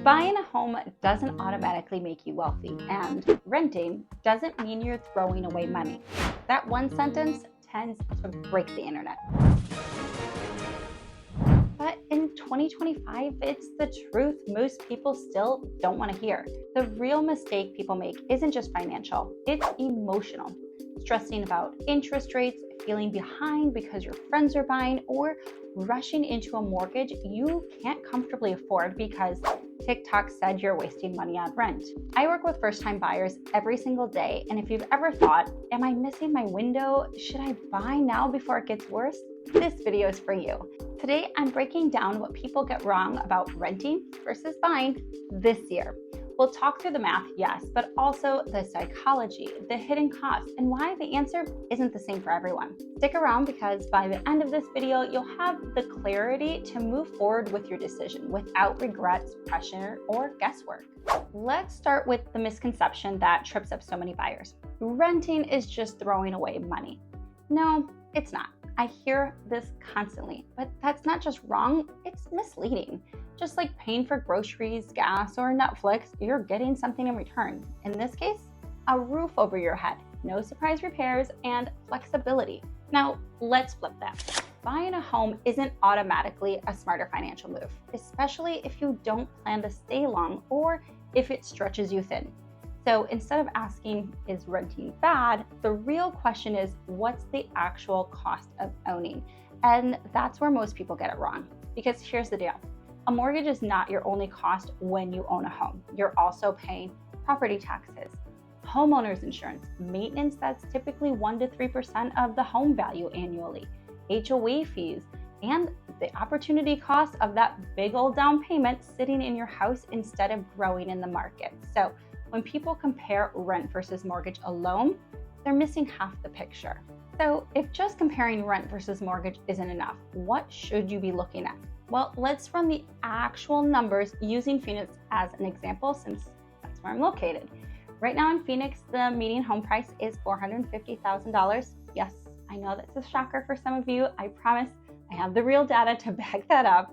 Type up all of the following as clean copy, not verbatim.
Buying a home doesn't automatically make you wealthy, and renting doesn't mean you're throwing away money. That one sentence tends to break the internet. But in 2025, it's the truth most people still don't want to hear. The real mistake people make isn't just financial, it's emotional. Stressing about interest rates, feeling behind because your friends are buying, or rushing into a mortgage you can't comfortably afford because TikTok said you're wasting money on rent. I work with first-time buyers every single day, and if you've ever thought, am I missing my window? Should I buy now before it gets worse? This video is for you. Today, I'm breaking down what people get wrong about renting versus buying this year. We'll talk through the math, yes, but also the psychology, the hidden costs, and why the answer isn't the same for everyone. Stick around because by the end of this video, you'll have the clarity to move forward with your decision without regrets, pressure, or guesswork. Let's start with the misconception that trips up so many buyers. Renting is just throwing away money. No, it's not. I hear this constantly, but that's not just wrong, it's misleading. Just like paying for groceries, gas, or Netflix, you're getting something in return. In this case, a roof over your head, no surprise repairs, and flexibility. Now, let's flip that. Buying a home isn't automatically a smarter financial move, especially if you don't plan to stay long or if it stretches you thin. So instead of asking, is renting bad? The real question is, what's the actual cost of owning? And that's where most people get it wrong. Because here's the deal. A mortgage is not your only cost when you own a home. You're also paying property taxes, homeowner's insurance, maintenance that's typically 1 to 3% of the home value annually, HOA fees, and the opportunity cost of that big old down payment sitting in your house instead of growing in the market. So when people compare rent versus mortgage alone, they're missing half the picture. So if just comparing rent versus mortgage isn't enough, what should you be looking at? Well, let's run the actual numbers using Phoenix as an example since that's where I'm located. Right now in Phoenix, the median home price is $450,000. Yes, I know that's a shocker for some of you. I promise I have the real data to back that up.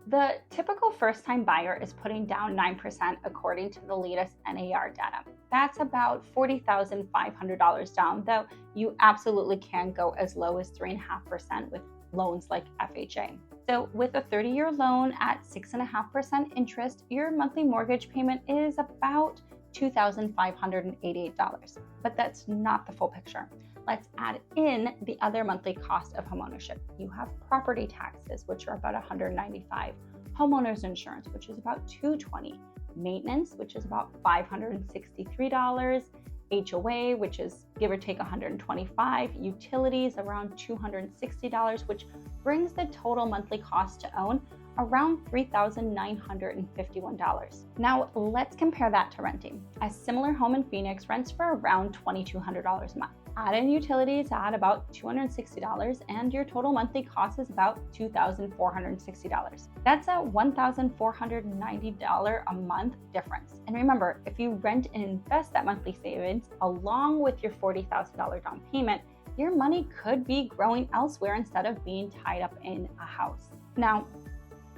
The typical first-time buyer is putting down 9% according to the latest NAR data. That's about $40,500 down, though you absolutely can go as low as 3.5% with loans like FHA. So with a 30-year loan at 6.5% interest, your monthly mortgage payment is about $2,588. But that's not the full picture. Let's add in the other monthly cost of homeownership. You have property taxes, which are about $195, homeowner's insurance, which is about $220, maintenance, which is about $563, HOA, which is give or take $125, utilities around $260, which brings the total monthly cost to own around $3,951. Now let's compare that to renting. A similar home in Phoenix rents for around $2,200 a month. Add in utilities at about $260 and your total monthly cost is about $2,460. That's a $1,490 a month difference. And remember, if you rent and invest that monthly savings along with your $40,000 down payment, your money could be growing elsewhere instead of being tied up in a house. Now,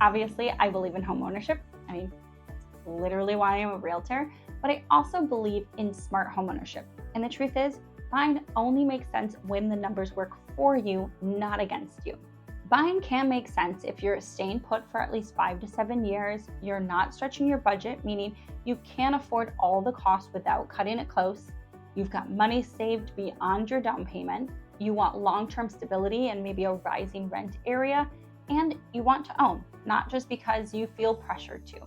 obviously, I believe in homeownership. I mean, it's literally why I'm a realtor, but I also believe in smart homeownership. And the truth is, buying only makes sense when the numbers work for you, not against you. Buying can make sense if you're staying put for at least 5 to 7 years, you're not stretching your budget, meaning you can't afford all the costs without cutting it close, you've got money saved beyond your down payment, you want long-term stability and maybe a rising rent area, and you want to own, not just because you feel pressured to.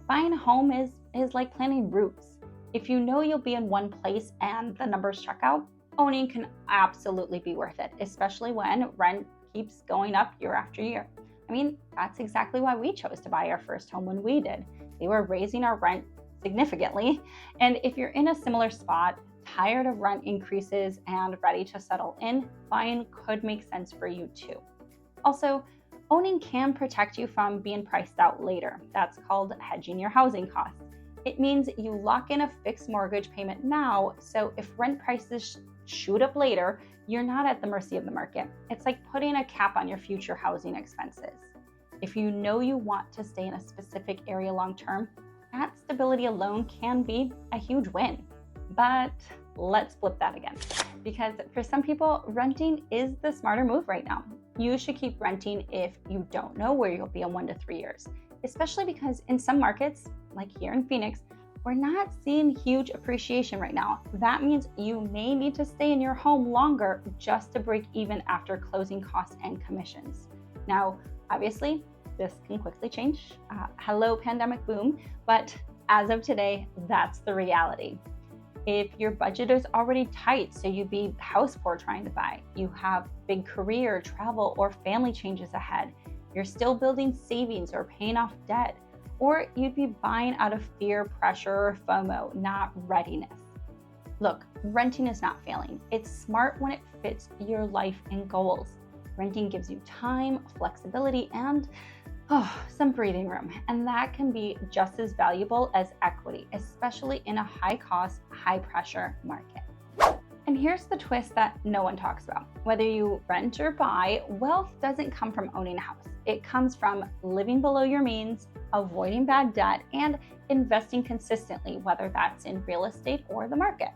Buying a home is like planting roots. If you know you'll be in one place and the numbers check out, owning can absolutely be worth it, especially when rent keeps going up year after year. I mean, that's exactly why we chose to buy our first home when we did. They were raising our rent significantly. And if you're in a similar spot, tired of rent increases and ready to settle in, buying could make sense for you too. Also, owning can protect you from being priced out later. That's called hedging your housing costs. It means you lock in a fixed mortgage payment now, so if rent prices shoot up later, you're not at the mercy of the market. It's like putting a cap on your future housing expenses. If you know you want to stay in a specific area long term, that stability alone can be a huge win. But let's flip that again. Because for some people, renting is the smarter move right now. You should keep renting if you don't know where you'll be in 1 to 3 years, especially because in some markets, like here in Phoenix, we're not seeing huge appreciation right now. That means you may need to stay in your home longer just to break even after closing costs and commissions. Now, obviously, this can quickly change. Hello, pandemic boom. But as of today, that's the reality. If your budget is already tight, so you'd be house poor trying to buy, you have big career, travel, or family changes ahead, you're still building savings or paying off debt, or you'd be buying out of fear, pressure, or FOMO, not readiness. Look, renting is not failing. It's smart when it fits your life and goals. Renting gives you time, flexibility, and some breathing room. And that can be just as valuable as equity, especially in a high-cost, high-pressure market. And here's the twist that no one talks about. Whether you rent or buy, wealth doesn't come from owning a house. It comes from living below your means, avoiding bad debt, and investing consistently, whether that's in real estate or the market.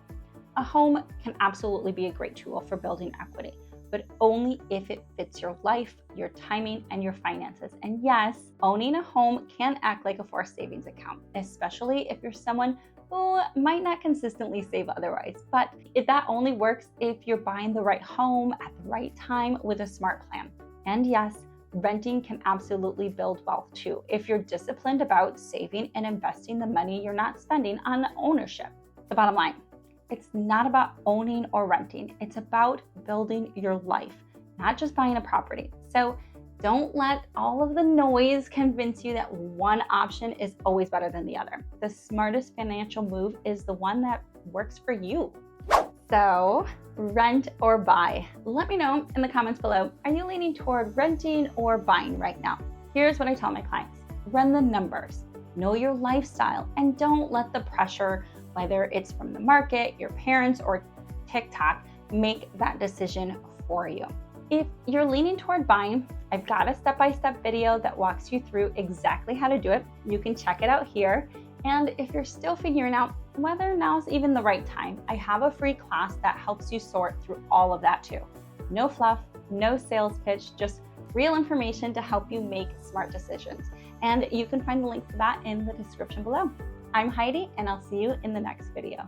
A home can absolutely be a great tool for building equity, but only if it fits your life, your timing, and your finances. And yes, owning a home can act like a forced savings account, especially if you're someone who might not consistently save otherwise. But that only works if you're buying the right home at the right time with a smart plan. And yes, renting can absolutely build wealth too, if you're disciplined about saving and investing the money you're not spending on ownership. The bottom line, it's not about owning or renting. It's about building your life, not just buying a property. So don't let all of the noise convince you that one option is always better than the other. The smartest financial move is the one that works for you. So, rent or buy? Let me know in the comments below. Are you leaning toward renting or buying right now? Here's what I tell my clients. Run the numbers, know your lifestyle, and don't let the pressure, whether it's from the market, your parents, or TikTok, make that decision for you. If you're leaning toward buying, I've got a step-by-step video that walks you through exactly how to do it. You can check it out here. And if you're still figuring out whether now's even the right time, I have a free class that helps you sort through all of that too. No fluff, no sales pitch, just real information to help you make smart decisions. And you can find the link to that in the description below. I'm Heidi, and I'll see you in the next video.